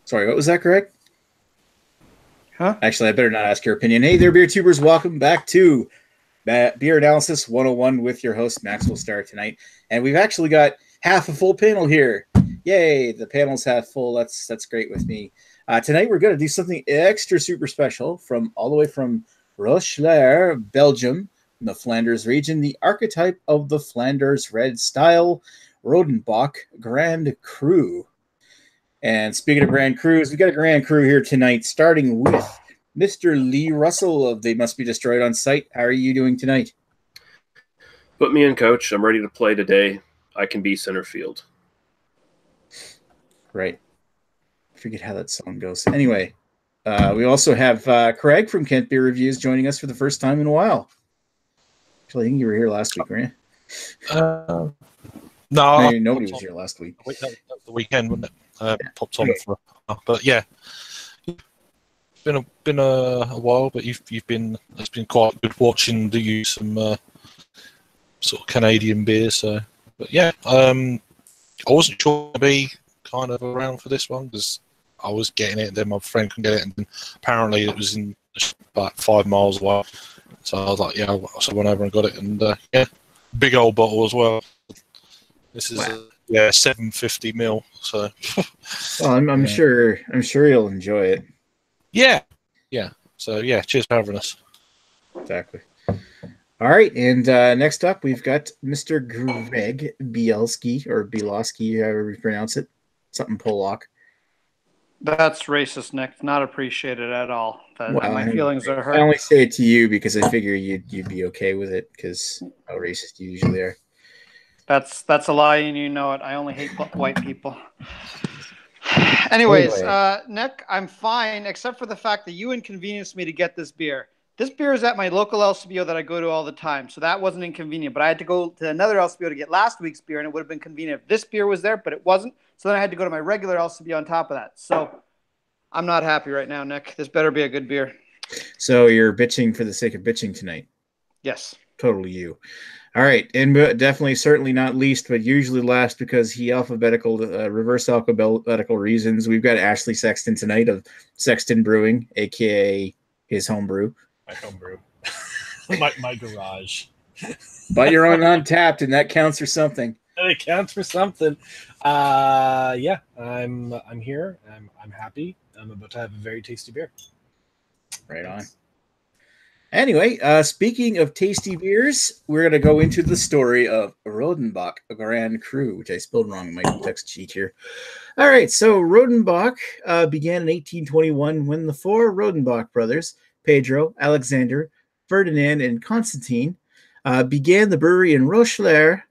Sorry, what was that, correct? Huh? Actually, I better not ask your opinion. Hey there, beer tubers. Welcome back to Beer Analysis 101 with your host, Maxwell Starr, tonight. And we've actually got half a full panel here. Yay, the panel's half full. That's great with me. Tonight, we're going to do something extra super special from all the way from Roeselare, Belgium, in the Flanders region, the archetype of the Flanders Red style, Rodenbach Grand Cru. And speaking of Grand Crus, we got a Grand Cru here tonight, starting with Mr. Lee Russell of They Must Be Destroyed on Site. How are you doing tonight? Put me in, coach. I'm ready to play today. I can be center field. Right. I forget how that song goes. Anyway, we also have Craig from Kent Beer Reviews joining us for the first time in a while. Actually, I think you were here last week, weren't you? No, nobody was here last week. That was the weekend, wasn't it? Popped on for, but yeah, been a while. But it's been quite good watching you some sort of Canadian beer. So, but yeah, I wasn't sure to be kind of around for this one because I was getting it, and then my friend couldn't get it, and then apparently it was in about 5 miles away. So I was like, yeah, so I went over and got it, and yeah, big old bottle as well. This is wow. 750 ml. So, well, I'm sure you'll enjoy it. Yeah. So yeah, cheers for having us. Exactly. All right, and next up we've got Mr. Greg Bielski or Bielowski, however you pronounce it, something Polak. That's racist, Nick. Not appreciated at all. My feelings are hurt. I only say it to you because I figure you'd be okay with it because how racist you usually are. That's a lie, and you know it. I only hate white people. Anyways, Nick, I'm fine, except for the fact that you inconvenienced me to get this beer. This beer is at my local LCBO that I go to all the time, so that wasn't inconvenient. But I had to go to another LCBO to get last week's beer, and it would have been convenient if this beer was there, but it wasn't. So then I had to go to my regular LCBO on top of that. So I'm not happy right now, Nick. This better be a good beer. So you're bitching for the sake of bitching tonight? Yes. Totally you. All right, and definitely, certainly not least, but usually last because he reverse alphabetical reasons. We've got Ashley Sexton tonight of Sexton Brewing, aka his homebrew. My homebrew, my garage. But you're on Untapped, and that counts for something. It counts for something. Yeah, I'm here. I'm happy. I'm about to have a very tasty beer. Right on. Anyway, speaking of tasty beers, we're going to go into the story of Rodenbach Grand Cru, which I spelled wrong in my text sheet here. All right, so Rodenbach began in 1821 when the 4 Rodenbach brothers, Pedro, Alexander, Ferdinand, and Constantine, began the brewery in Roeselare,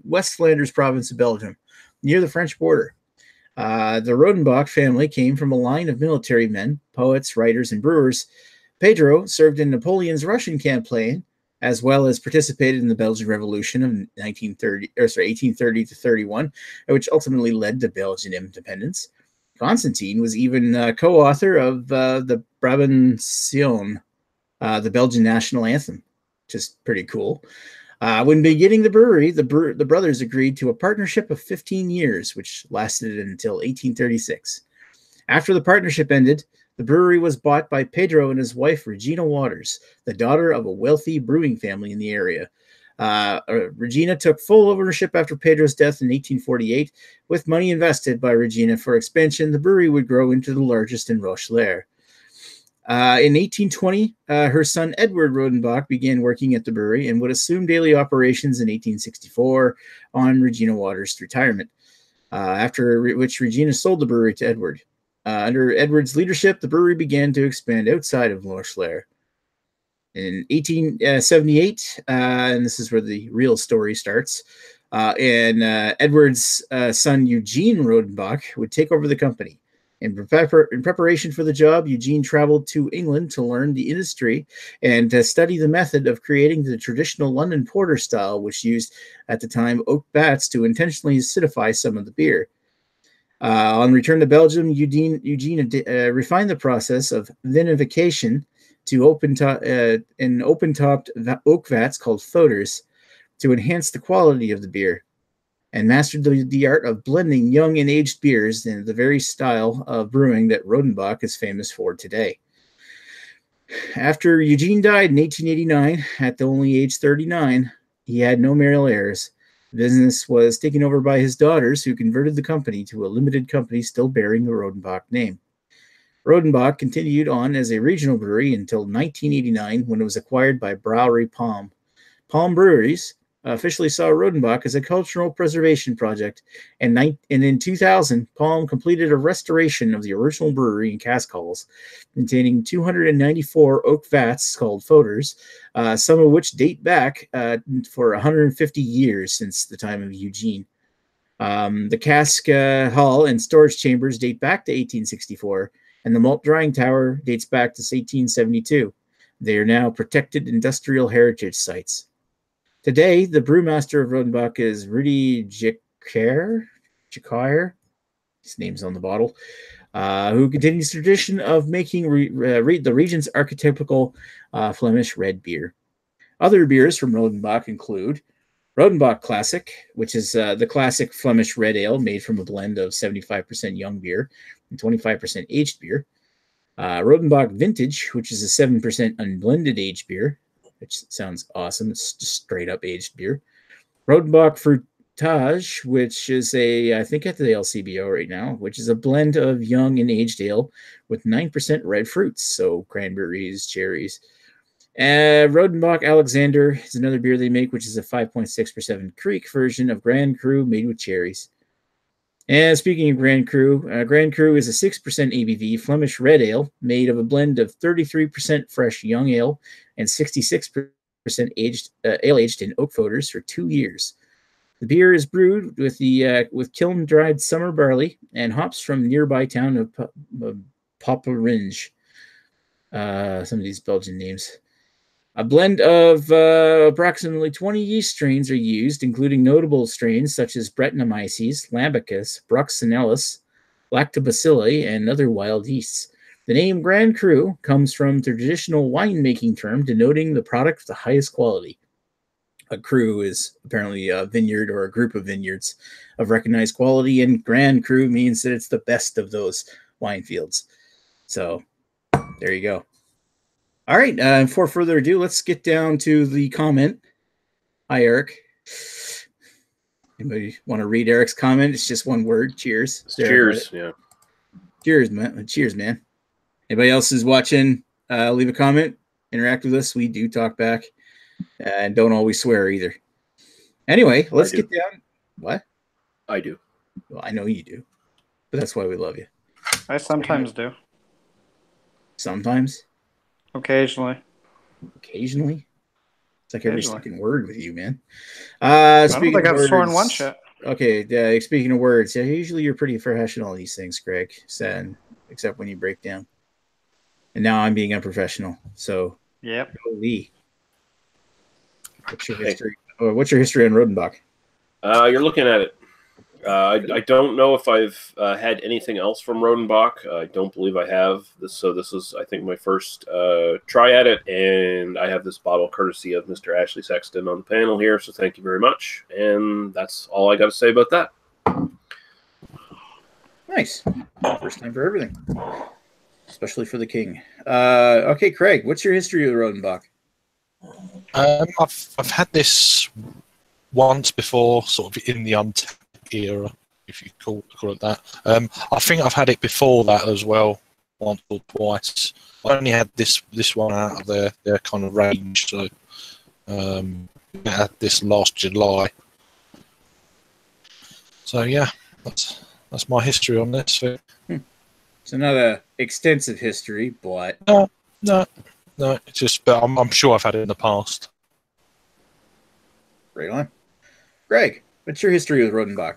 West Flanders province of Belgium, near the French border. The Rodenbach family came from a line of military men, poets, writers, and brewers. Pedro served in Napoleon's Russian campaign, as well as participated in the Belgian Revolution of 1830 to 31, which ultimately led to Belgian independence. Constantine was even co-author of the Brabantion, the Belgian national anthem, which is pretty cool. When beginning the brewery, the brothers agreed to a partnership of 15 years, which lasted until 1836. After the partnership ended, the brewery was bought by Pedro and his wife, Regina Waters, the daughter of a wealthy brewing family in the area. Regina took full ownership after Pedro's death in 1848. With money invested by Regina for expansion, the brewery would grow into the largest in Roeselare. In 1820, her son Edward Rodenbach began working at the brewery and would assume daily operations in 1864 on Regina Waters' retirement, after which Regina sold the brewery to Edward. Under Edward's leadership, the brewery began to expand outside of Roeselare. In 1878, and this is where the real story starts, and Edward's son Eugene Rodenbach would take over the company. In preparation for the job, Eugene traveled to England to learn the industry and to study the method of creating the traditional London porter style, which used at the time oak vats to intentionally acidify some of the beer. On return to Belgium, Eugene refined the process of vinification to open-topped oak vats called foeders to enhance the quality of the beer. and mastered the art of blending young and aged beers in the very style of brewing that Rodenbach is famous for today. After Eugene died in 1889 at the only age 39, he had no male heirs. The business was taken over by his daughters, who converted the company to a limited company still bearing the Rodenbach name. Rodenbach continued on as a regional brewery until 1989, when it was acquired by Brewery Palm. Palm Breweries officially saw Rodenbach as a cultural preservation project, and in 2000, Palm completed a restoration of the original brewery in cask halls, containing 294 oak vats called foeders, some of which date back for 150 years since the time of Eugene. The cask hall and storage chambers date back to 1864, and the malt drying tower dates back to 1872. They are now protected industrial heritage sites. Today, the brewmaster of Rodenbach is Rudy Jacquire, his name's on the bottle, who continues the tradition of making the region's archetypical Flemish red beer. Other beers from Rodenbach include Rodenbach Classic, which is the classic Flemish red ale made from a blend of 75% young beer and 25% aged beer. Rodenbach Vintage, which is a 7% unblended aged beer, which sounds awesome. It's just straight up aged beer. Rodenbach Fruitage, which is I think at the LCBO right now, which is a blend of young and aged ale with 9% red fruits, so cranberries, cherries. Rodenbach Alexander is another beer they make, which is a 5.6% Creek version of Grand Cru made with cherries. And speaking of Grand Cru is a 6% ABV Flemish red ale made of a blend of 33% fresh young ale and 66% ale aged in oak foeders for 2 years. The beer is brewed with kiln-dried summer barley and hops from nearby town of Poperinge. Some of these Belgian names. A blend of approximately 20 yeast strains are used, including notable strains such as Brettanomyces, Lambicus, Bruxellensis, Lactobacilli, and other wild yeasts. The name Grand Cru comes from the traditional winemaking term denoting the product of the highest quality. A cru is apparently a vineyard or a group of vineyards of recognized quality, and Grand Cru means that it's the best of those wine fields. So, there you go. All right, before further ado, let's get down to the comment. Hi, Eric. Anybody want to read Eric's comment? It's just one word. Cheers. Cheers. Yeah. Cheers, man. Cheers, man. Anybody else who's watching, leave a comment. Interact with us. We do talk back. And don't always swear either. Anyway, let's get down. What? I do. Well, I know you do. But that's why we love you. I sometimes do. Sometimes? Occasionally. Occasionally? It's like every second word with you, man. I don't think I've sworn one shit. Okay, speaking of words, usually you're pretty professional in these things, Greg. Except when you break down. And now I'm being unprofessional. So, yep. Holy. What's your history? What's your history on Rodenbach? You're looking at it. I don't know if I've had anything else from Rodenbach. I don't believe I have. This is, I think, my first try at it, and I have this bottle courtesy of Mr. Ashley Sexton on the panel here, so thank you very much. And that's all I got to say about that. Nice. First time for everything. Especially for the king. Okay, Craig, what's your history of Rodenbach? I've had this once before, sort of in the Untapped era, if you call it that. I think I've had it before that as well, once or twice. I only had this one out of their kind of range, so I had this last July. So yeah, that's my history on this. It's not an extensive history, but no. It's just, but I'm sure I've had it in the past. Right on. Greg, what's your history with Rodenbach?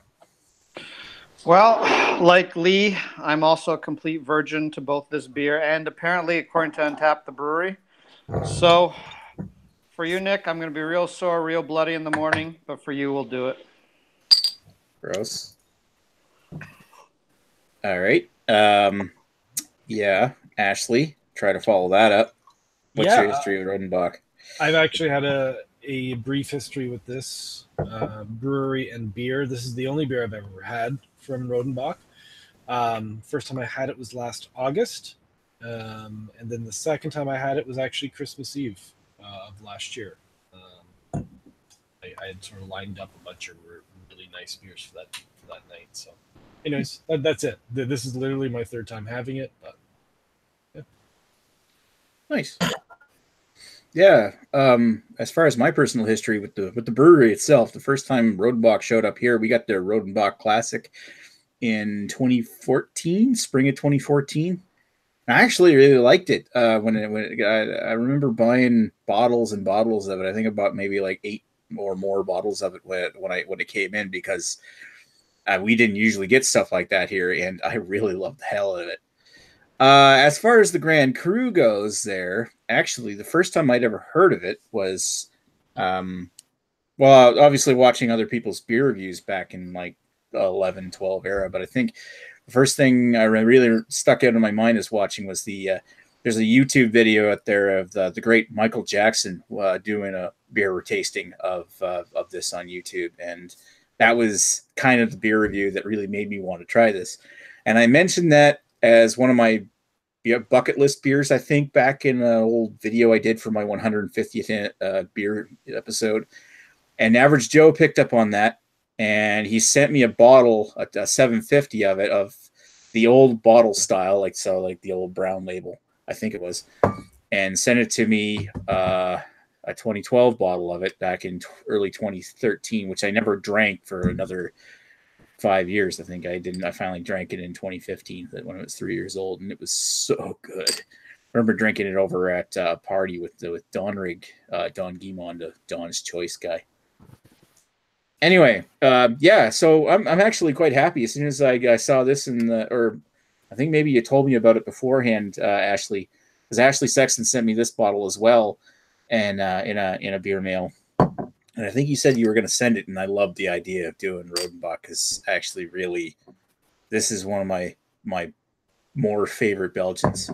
Well, like Lee, I'm also a complete virgin to both this beer and apparently, according to Untapped, the brewery. So, for you, Nick, I'm going to be real sore, real bloody in the morning, but for you, we'll do it. Gross. All right. Yeah, Ashley, try to follow that up. What's your history with Rodenbach? I've actually had a a brief history with this brewery and beer. This is the only beer I've ever had from Rodenbach. First time I had it was last August. And then the second time I had it was actually Christmas Eve of last year. I had sort of lined up a bunch of really nice beers for that night. So, anyways, that's it. This is literally my third time having it. But yeah. Nice. Yeah. As far as my personal history with the brewery itself, the first time Rodenbach showed up here, we got their Rodenbach Classic in 2014, spring of 2014. I actually really liked it. I remember buying bottles and bottles of it. I think about maybe like 8 or more bottles of it when it came in, because we didn't usually get stuff like that here, and I really loved the hell out of it. As far as the Grand Cru goes, there actually the first time I'd ever heard of it was, obviously watching other people's beer reviews back in like the 11, 12 era, but I think the first thing I really stuck out in my mind is watching was there's a YouTube video out there of the great Michael Jackson doing a beer tasting of this on YouTube, and that was kind of the beer review that really made me want to try this. And I mentioned that as one of my bucket list beers, I think, back in an old video I did for my 150th beer episode. And Average Joe picked up on that, and he sent me a bottle, a 750 of it, of the old bottle style, like the old brown label, I think it was, and sent it to me, a 2012 bottle of it back in early 2013, which I never drank for another 5 years. I think I didn't. I finally drank it in 2015 when I was 3 years old, and it was so good. I remember drinking it over at a party with Don Guimond, Don's Choice guy. Anyway, so I'm actually quite happy. As soon as I saw this or I think maybe you told me about it beforehand, Ashley, because Ashley Sexton sent me this bottle as well, and in a beer mail. And I think you said you were going to send it, and I love the idea of doing Rodenbach, because actually, really, this is one of my more favorite Belgians.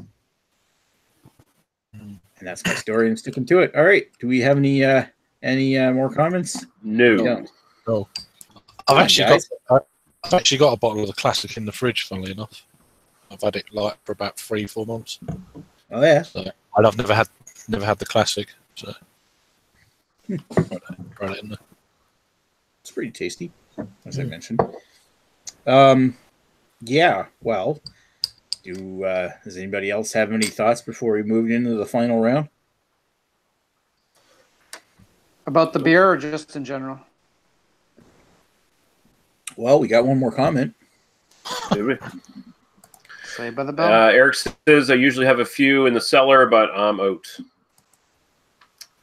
And that's my story. I'm sticking to it. All right. Do we have any more comments? No. No. I've actually got a bottle of the Classic in the fridge, funnily enough. I've had it for about 3-4 months. Oh yeah. So, and I've never had the Classic, so right it in there. It's pretty tasty, as I mentioned. Yeah. Well, does anybody else have any thoughts before we move into the final round? About the beer or just in general? Well, we got one more comment. Did we? Say by the bell. Eric says I usually have a few in the cellar, but I'm out.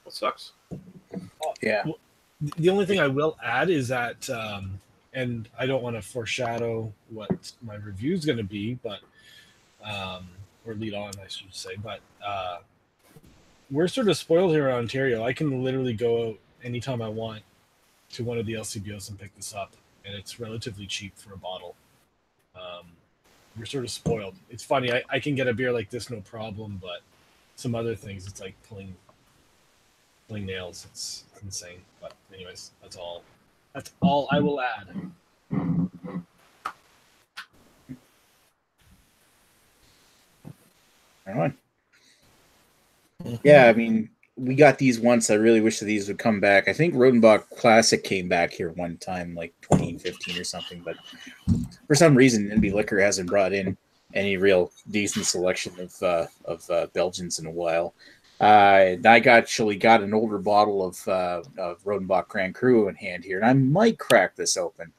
That sucks. Yeah. Well, the only thing I will add is that, and I don't want to foreshadow what my review is going to be, but or lead on, I should say. But we're sort of spoiled here in Ontario. I can literally go out anytime I want to one of the LCBOs and pick this up, and it's relatively cheap for a bottle. We're sort of spoiled. It's funny. I can get a beer like this no problem, but some other things, it's like pulling nails. It's insane. But anyways, that's all I will add. All right. Yeah, I mean, we got these once. I really wish that these would come back. I think Rodenbach Classic came back here one time, like 2015 or something, but for some reason, NB Liquor hasn't brought in any real decent selection of Belgians in a while. I actually got an older bottle of Rodenbach Grand Cru in hand here, and I might crack this open,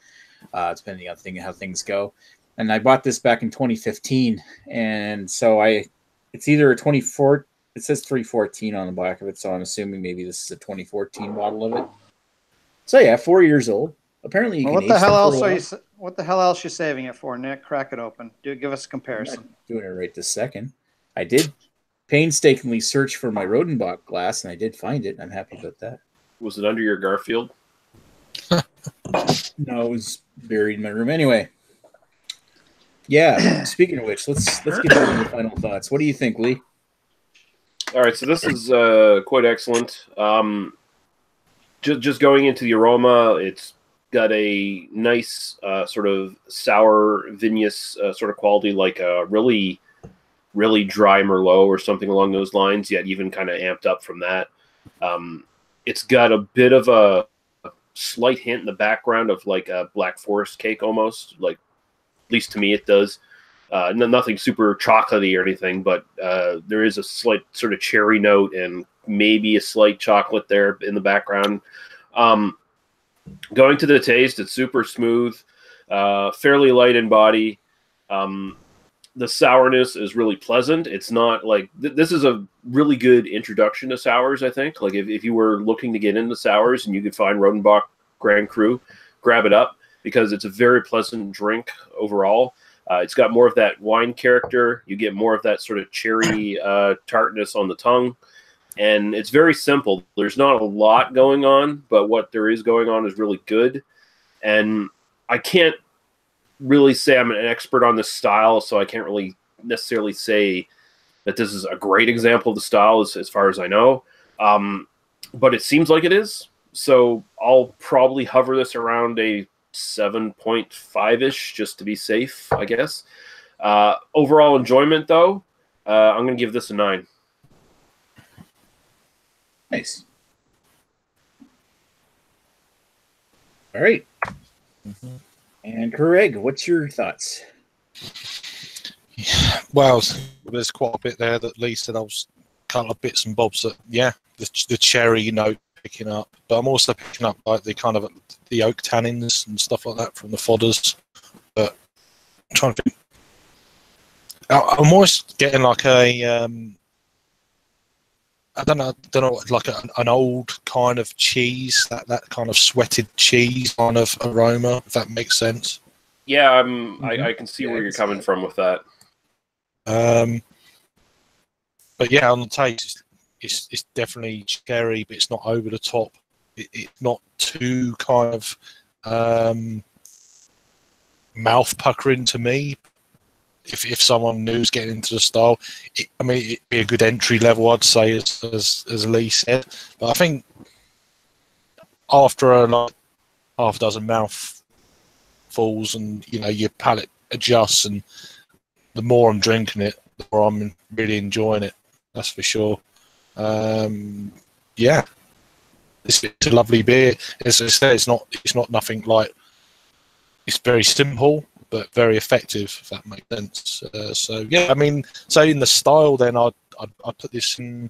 depending on how things go. And I bought this back in 2015, and so it's either a 24. It says 314 on the back of it, so I'm assuming maybe this is a 2014 bottle of it. So yeah, 4 years old. Apparently, you can what the hell else are you? What the hell else you saving it for, Nick? Crack it open. Give us a comparison. I'm not doing it right this second. I did painstakingly search for my Rodenbach glass, and I did find it. And I'm happy about that. Was it under your Garfield? No, it was buried in my room. Anyway, yeah. Speaking of which, let's get into the final thoughts. What do you think, Lee? All right, so this is quite excellent. just going into the aroma, it's got a nice sort of sour vinous sort of quality, like a really, really dry Merlot or something along those lines, yet even kind of amped up from that. It's got a bit of a slight hint in the background of like a Black Forest cake almost, like at least to me it does. Nothing super chocolatey or anything, but there is a slight sort of cherry note and maybe a slight chocolate there in the background. Going to the taste, it's super smooth, fairly light in body. The sourness is really pleasant. It's not like this is a really good introduction to sours, I think. Like if you were looking to get into sours and you could find Rodenbach Grand Cru, grab it up because it's a very pleasant drink overall. It's got more of that wine character. You get more of that sort of cherry tartness on the tongue. And it's very simple. There's not a lot going on, but what there is going on is really good. And I can't really say I'm an expert on this style, so I can't really necessarily say that this is a great example of the style as far as I know. But it seems like it is. So I'll probably hover this around a 7.5-ish just to be safe, I guess. Overall enjoyment, though, I'm going to give this a 9. Nice. All right. And Craig, what's your thoughts? Well, there's quite a bit there that Lee said. I was kind of bits and bobs that, the cherry note picking up, but I'm also picking up like the kind of the oak tannins and stuff like that from the fodders. But I'm trying to think. I'm always getting like a I don't know, like an old kind of cheese, that kind of sweated cheese kind of aroma, if that makes sense. Yeah, I can see where you're coming from with that. But yeah, on the taste, it's definitely cherry, but it's not over the top. It's not too kind of mouth puckering to me. If someone new's getting into the style, it'd be a good entry level, I'd say, as Lee said. But I think after like half a dozen mouthfuls and your palate adjusts, and the more I'm drinking it, the more I'm really enjoying it. That's for sure. Yeah, it's a lovely beer. As I said, it's not nothing like. It's very simple, but very effective, if that makes sense. So yeah, I mean, so in the style, then I'd put this in.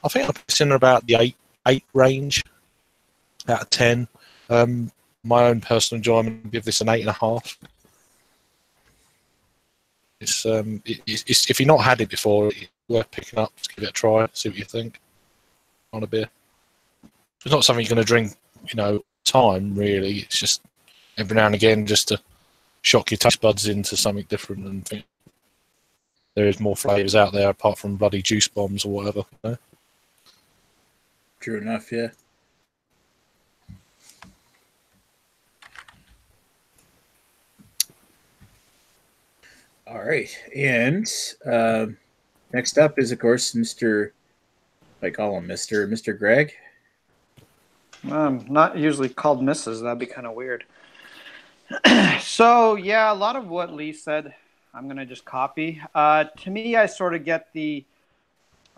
I think I put this in about the 8 range out of 10. My own personal enjoyment would give this an 8.5. It's if you've not had it before, it's worth picking up. Give it a try. See what you think on a beer. It's not something you're going to drink, time really. It's just every now and again, just to shock your taste buds into something different and think there is more flavours out there apart from bloody juice bombs or whatever. True enough, yeah. All right, and next up is, of course, I call him Mr. Greg. Not usually called Mrs. That'd be kind of weird. So, yeah, a lot of what Lee said, I'm going to just copy. To me, I sort of get I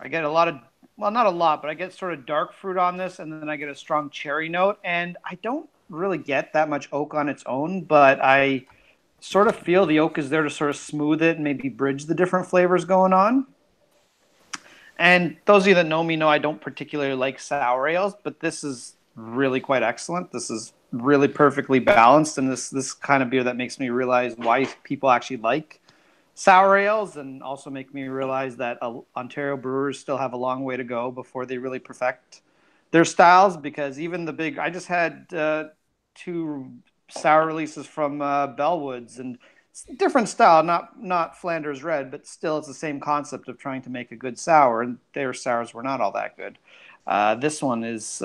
get a lot of, well, not a lot, but I get sort of dark fruit on this, and then I get a strong cherry note. And I don't really get that much oak on its own, but I sort of feel the oak is there to sort of smooth it and maybe bridge the different flavors going on. And those of you that know me know I don't particularly like sour ales, but this is really quite excellent. This is really perfectly balanced, and this kind of beer that makes me realize why people actually like sour ales, and also make me realize that Ontario brewers still have a long way to go before they really perfect their styles, because even the big, I just had 2 sour releases from Bellwoods, and it's a different style, not Flanders Red, but still it's the same concept of trying to make a good sour, and their sours were not all that good. This one is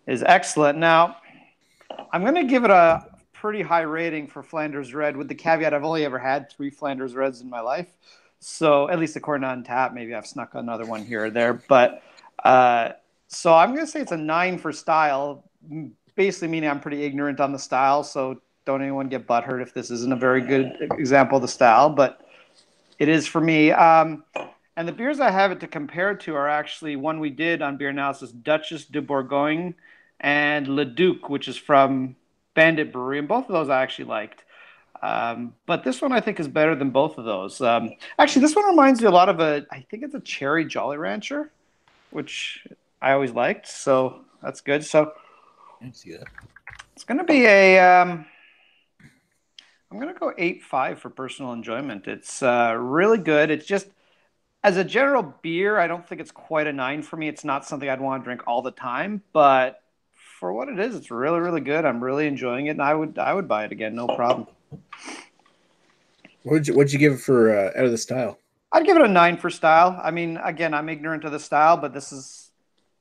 excellent. Now, I'm going to give it a pretty high rating for Flanders Red, with the caveat I've only ever had 3 Flanders Reds in my life. So, at least according to Untappd, maybe I've snuck another one here or there. But So I'm going to say it's a 9 for style, basically meaning I'm pretty ignorant on the style. So don't anyone get butthurt if this isn't a very good example of the style, but it is for me. And the beers I have it to compare it to are actually one we did on Beer Analysis, Duchess de Bourgogne and Le Duc, which is from Bandit Brewery. And both of those I actually liked. But this one I think is better than both of those. Actually, this one reminds me a lot of I think it's a Cherry Jolly Rancher, which I always liked. So that's good. So Let's see that. it's going to be I'm going to go 8.5 for personal enjoyment. It's really good. It's just, as a general beer, I don't think it's quite a 9 for me. It's not something I'd want to drink all the time, but for what it is, it's really, really good. I'm really enjoying it, and I would buy it again, no problem. What'd you give it for out of the style? I'd give it a 9 for style. I mean, again, I'm ignorant of the style, but this is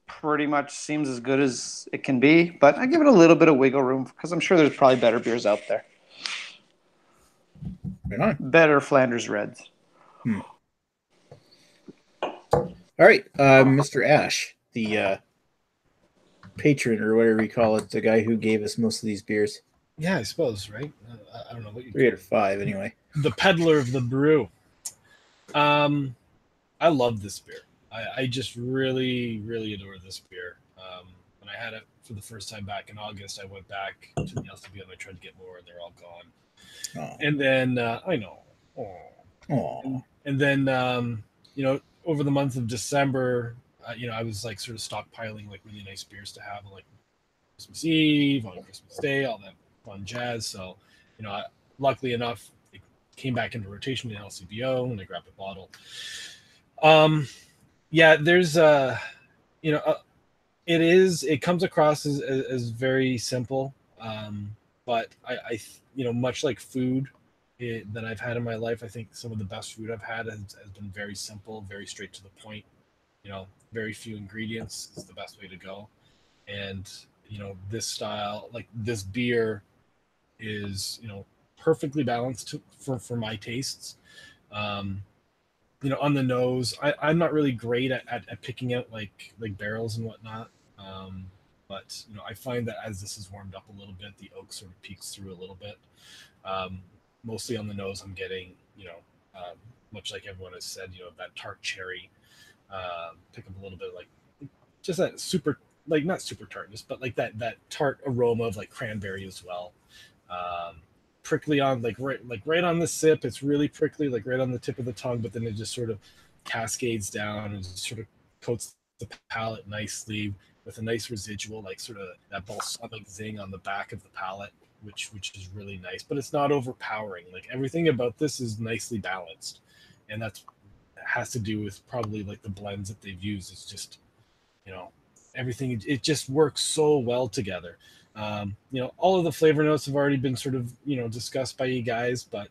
pretty much seems as good as it can be. But I give it a little bit of wiggle room because I'm sure there's probably better beers out there. Right on. Better Flanders Reds. All right, Mr. Ash, the patron or whatever you call it, the guy who gave us most of these beers. Yeah, I suppose, right? I don't know what you 3 out of 5, anyway. The peddler of the brew. I love this beer. I just really, really adore this beer. When I had it for the first time back in August, I went back to the LCBO and I tried to get more, and they're all gone. Oh. And then I know. Aww. And then over the month of December, I was like sort of stockpiling like really nice beers to have on like Christmas Eve, on Christmas Day, all that fun jazz. So, luckily enough, it came back into rotation in LCBO, and I grabbed a bottle. There's it comes across as very simple, but I much like food that I've had in my life, I think some of the best food I've had has been very simple, very straight to the point. Very few ingredients is the best way to go. And this style, like this beer, is perfectly balanced for my tastes. On the nose, I'm not really great at picking out like barrels and whatnot. But I find that as this is warmed up a little bit, the oak sort of peeks through a little bit. Mostly on the nose, I'm getting, much like everyone has said, that tart cherry, pick up a little bit like just that super, like not super tartness, but like that tart aroma of like cranberry as well. Prickly on right on the sip, it's really prickly, like right on the tip of the tongue, but then it just sort of cascades down and just sort of coats the palate nicely with a nice residual, like sort of that balsamic zing on the back of the palate, which is really nice, but it's not overpowering. Like everything about this is nicely balanced, and that's has to do with probably like the blends that they've used. It's just everything, it just works so well together. All of the flavor notes have already been sort of discussed by you guys, but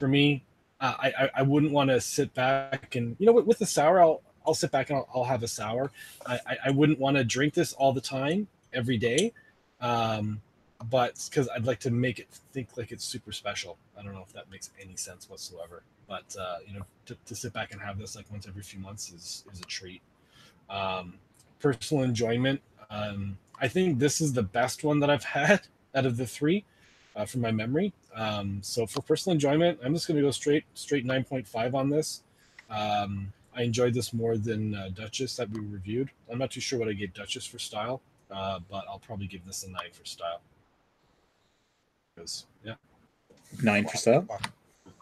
for me, I wouldn't want to sit back and with the sour, I'll sit back and I'll have a sour. I wouldn't want to drink this all the time every day. But because I'd like to make it think like it's super special. I don't know if that makes any sense whatsoever. But to sit back and have this like once every few months is a treat. Personal enjoyment. I think this is the best one that I've had out of the three, from my memory. So for personal enjoyment, I'm just going to go straight 9.5 on this. I enjoyed this more than Duchess that we reviewed. I'm not too sure what I gave Duchess for style, but I'll probably give this a 9 for style. Yeah. 9 for style?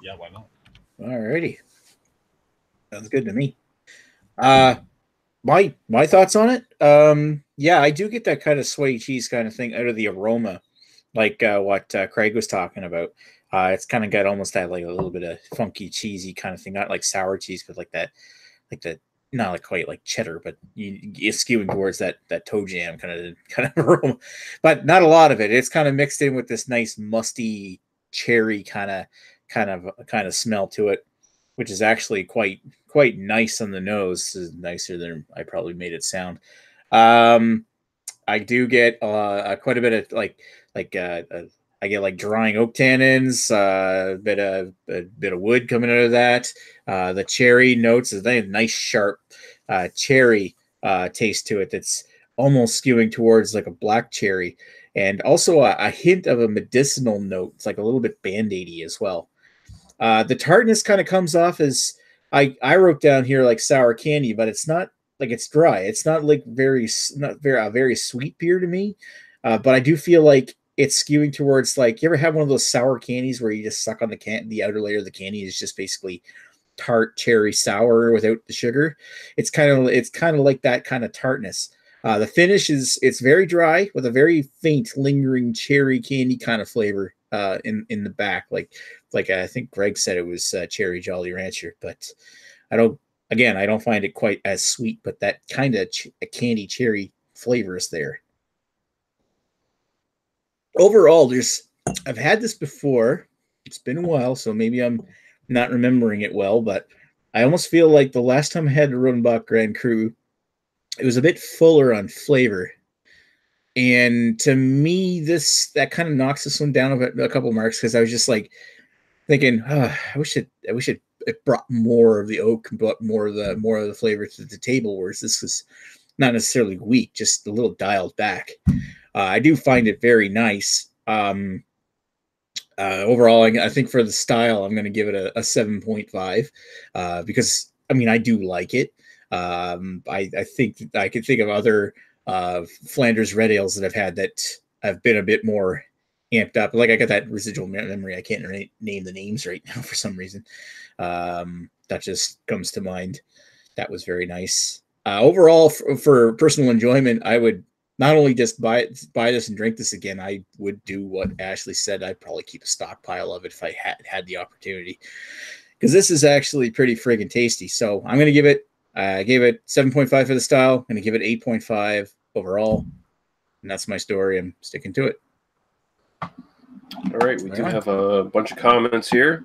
Yeah, why not? Alrighty. Sounds good to me. My thoughts on it? I do get that kind of sweaty cheese kind of thing out of the aroma, like what Craig was talking about. It's kind of got almost that like a little bit of funky cheesy kind of thing, not like sour cheese, but like that not like quite like cheddar, but you're skewing towards that toe jam kind of aroma, but not a lot of it. It's kind of mixed in with this nice musty cherry kind of smell to it, which is actually quite nice on the nose. This is nicer than I probably made it sound. I do get quite a bit of I get like drying oak tannins, a bit of wood coming out of that. The cherry notes is a nice sharp cherry taste to it that's almost skewing towards like a black cherry, and also a hint of a medicinal note. It's like a little bit band-aidy as well. The tartness kind of comes off as I wrote down here like sour candy, but it's not like it's dry. It's not like not very a very sweet beer to me. But I do feel like it's skewing towards like, you ever have one of those sour candies where you just suck on the outer layer of the candy is just basically tart cherry sour without the sugar. It's kind of like that kind of tartness. The finish it's very dry with a very faint lingering cherry candy kind of flavor in the back. Like I think Greg said it was cherry Jolly Rancher, but I don't find it quite as sweet, but that kind of candy cherry flavor is there. Overall, I've had this before. It's been a while, so maybe I'm not remembering it well, but I almost feel like the last time I had the Rodenbach Grand Cru, it was a bit fuller on flavor. And to me, that kind of knocks this one down a couple marks, because I was just like thinking, I wish it brought more of the oak and brought more of the flavor to the table, whereas this was not necessarily weak, just a little dialed back. I do find it very nice. Overall, I think for the style, I'm going to give it a 7.5 because, I mean, I do like it. I think that I could think of other Flanders Red Ales that I've had that have been a bit more amped up. Like I got that residual memory. I can't name the names right now for some reason. That just comes to mind. That was very nice. Overall, for personal enjoyment, I would not only just buy this and drink this again, I would do what Ashley said. I'd probably keep a stockpile of it if I had the opportunity, because this is actually pretty friggin' tasty. So I'm going to give it, I gave it 7.5 for the style. I'm going to give it 8.5 overall. And that's my story. I'm sticking to it. All right. We do have a bunch of comments here.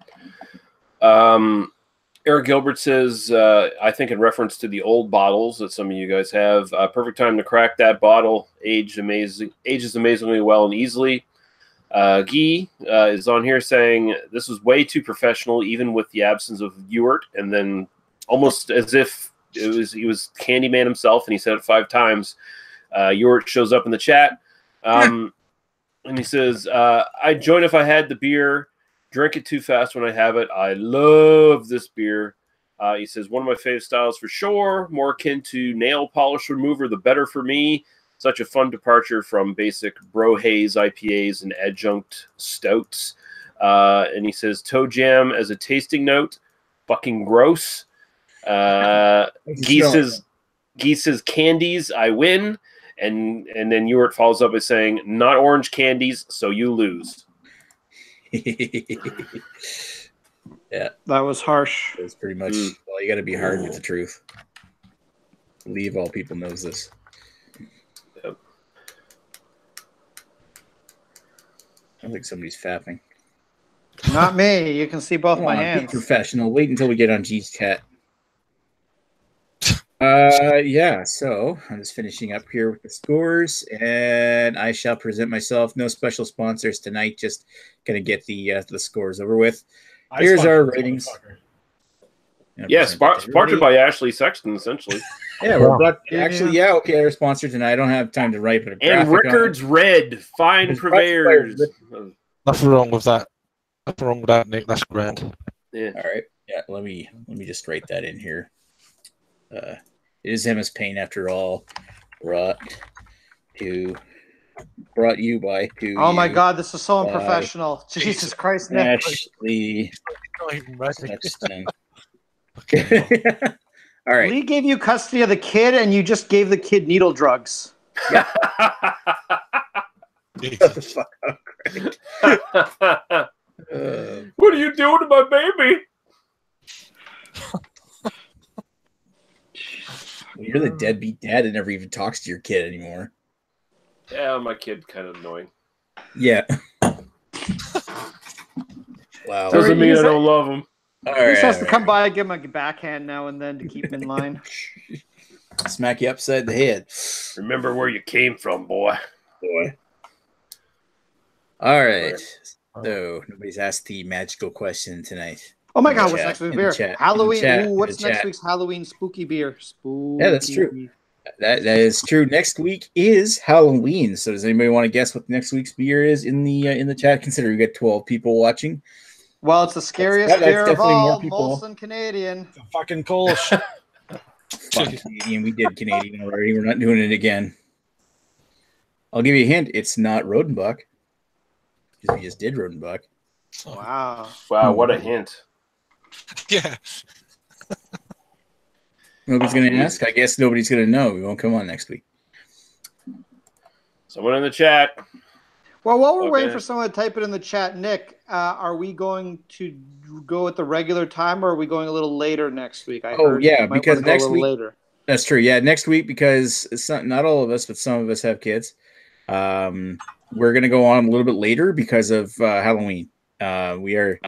Eric Gilbert says, I think in reference to the old bottles that some of you guys have, perfect time to crack that bottle. Ages amazingly well and easily. Guy is on here saying this was way too professional, even with the absence of Ewart, and then almost as if he was Candyman himself, and he said it 5 times. Ewart shows up in the chat, and he says, I'd join if I had the beer. Drink it too fast when I have it. I love this beer. He says, one of my favorite styles for sure. More akin to nail polish remover, the better for me. Such a fun departure from basic Bro Haze IPAs and adjunct stouts. And he says, toe jam as a tasting note. Fucking gross. Geese says, candies, I win. And then Ewart follows up by saying, not orange candies, so you lose. Yeah, that was harsh. It was pretty much. Well, you got to be hard with the truth. Believe all people knows this. Yep. I think somebody's fapping. Not me. You can see both my hands. Be professional. Wait until we get on G's chat. Yeah, so I'm just finishing up here with the scores, and I shall present myself. No special sponsors tonight, just gonna get the scores over with. Here's our ratings. Yeah, sponsored by Ashley Sexton, essentially. Yeah, we're actually, okay, they're sponsored tonight. I don't have time to write, but and Rickards Red, fine purveyors. Nothing wrong with that. Nothing wrong with that, Nick. That's grand. Yeah. All right. Yeah. Let me just write that in here. It is MS Paint after all. Brought you by who? Oh my God, this is so unprofessional. Jesus Christ, Nick. Ashley. All right. Lee gave you custody of the kid, and you just gave the kid needle drugs. Yeah. Shut the fuck up, Greg. What are you doing to my baby? You're the deadbeat dad that never even talks to your kid anymore. Yeah, my kid kind of annoying. Yeah. Wow. Doesn't mean I don't love him. He has to come by and give him a backhand now and then to keep him in line. Smack you upside the head. Remember where you came from, boy. All right. So nobody's asked the magical question tonight. Oh my God, what's next week's beer? Halloween. What's next week's Halloween spooky beer? Spooky. Yeah, that's true. That is true. Next week is Halloween. So does anybody want to guess what next week's beer is in the chat? Consider we got 12 people watching. Well, it's the scariest That's beer of definitely more all, people. Molson Canadian. It's a fucking Kolsch. Fuck Canadian. We did Canadian already. We're not doing it again. I'll give you a hint. It's not Rodenbach. Because we just did Rodenbach. Wow. Wow, what a hint. Yeah. Nobody's going to ask. I guess nobody's going to know. We won't come on next week. Someone in the chat. Well, while we're Okay. waiting for someone to type it in the chat, Nick, are we going to go at the regular time, or are we going a little later next week? Because next week later. That's true. Yeah, next week, because it's not all of us, but some of us have kids. We're going to go on a little bit later because of Halloween. We are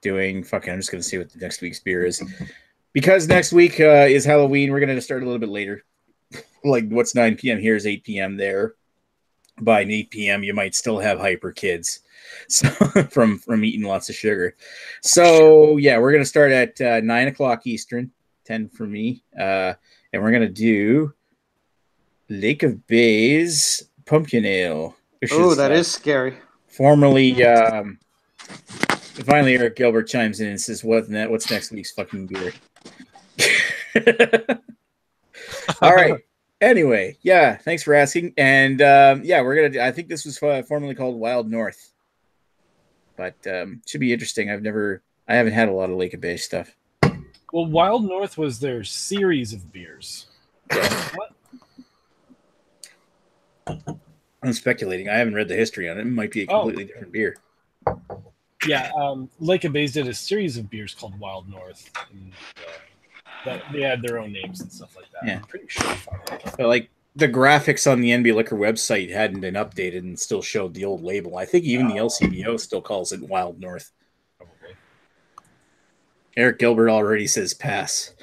doing fucking. I'm just going to see what the next week's beer is. Because next week is Halloween, we're going to start a little bit later. Like what's 9 p.m. here is 8 p.m. there. By 8 p.m., you might still have hyper kids, so from eating lots of sugar. So yeah, we're going to start at 9 o'clock Eastern, 10 for me, and we're going to do Lake of Bays Pumpkin Ale. Oh, that is scary. Formerly, finally, Eric Gilbert chimes in and says, "What's next week's fucking beer?" All right. Anyway, yeah, thanks for asking. And yeah, we're gonna. I think this was formerly called Wild North, but should be interesting. I haven't had a lot of Lake of Bay stuff. Well, Wild North was their series of beers. What? I'm speculating. I haven't read the history on it. It might be a completely different beer. Yeah, Lake of Bays did a series of beers called Wild North. And, that they had their own names and stuff like that. Yeah. I'm pretty sure. But like the graphics on the NB Liquor website hadn't been updated and still showed the old label. I think even the LCBO still calls it Wild North. Probably. Eric Gilbert already says pass.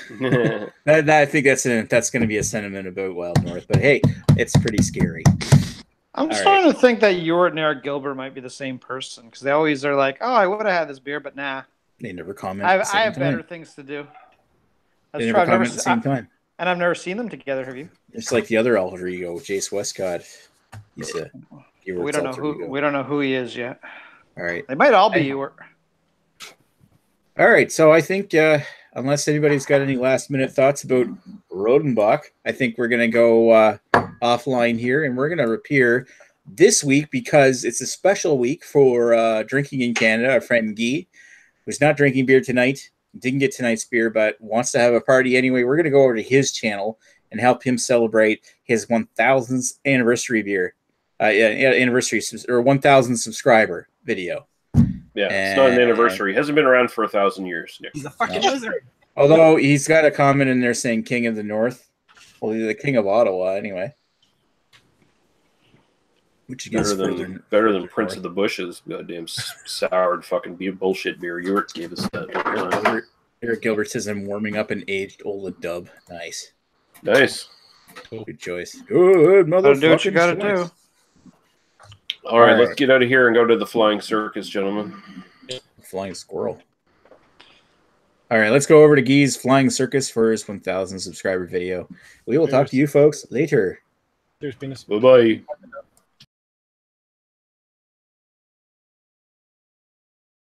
I think that's going to be a sentiment about Wild North. But hey, it's pretty scary. I'm starting to think that Jort and Eric Gilbert might be the same person because they always are like, "Oh, I would have had this beer, but nah." They never comment. I have better things to do. They never comment at the same time. And I've never seen them together. Have you? It's like the other alter ego, Jace Westcott. He's a. We don't know who. We don't know who he is yet. All right. They might all be Jort. All right. So I think unless anybody's got any last minute thoughts about Rodenbach, I think we're gonna go offline here, and we're gonna appear this week because it's a special week for drinking in Canada. Our friend Guy, who's not drinking beer tonight, didn't get tonight's beer, but wants to have a party anyway. We're going to go over to his channel and help him celebrate his 1,000th anniversary beer, anniversary or 1,000 subscriber video. Yeah, it's not an anniversary. He hasn't been around for 1,000 years. Nick. He's a fucking wizard. Although he's got a comment in there saying King of the North. Well, he's the King of Ottawa anyway. Which better than Prince of the Bushes, goddamn soured fucking bullshit beer. Jort gave us that. Eric Gilbert says I'm warming up an aged Ola Dub. Nice. Good choice. Good motherfucking do what you gotta do. All right, let's get out of here and go to the Flying Circus, gentlemen. Flying Squirrel. All right, let's go over to Guy's Flying Circus for his 1,000 subscriber video. We will talk to you folks later. There's been a Bye-bye.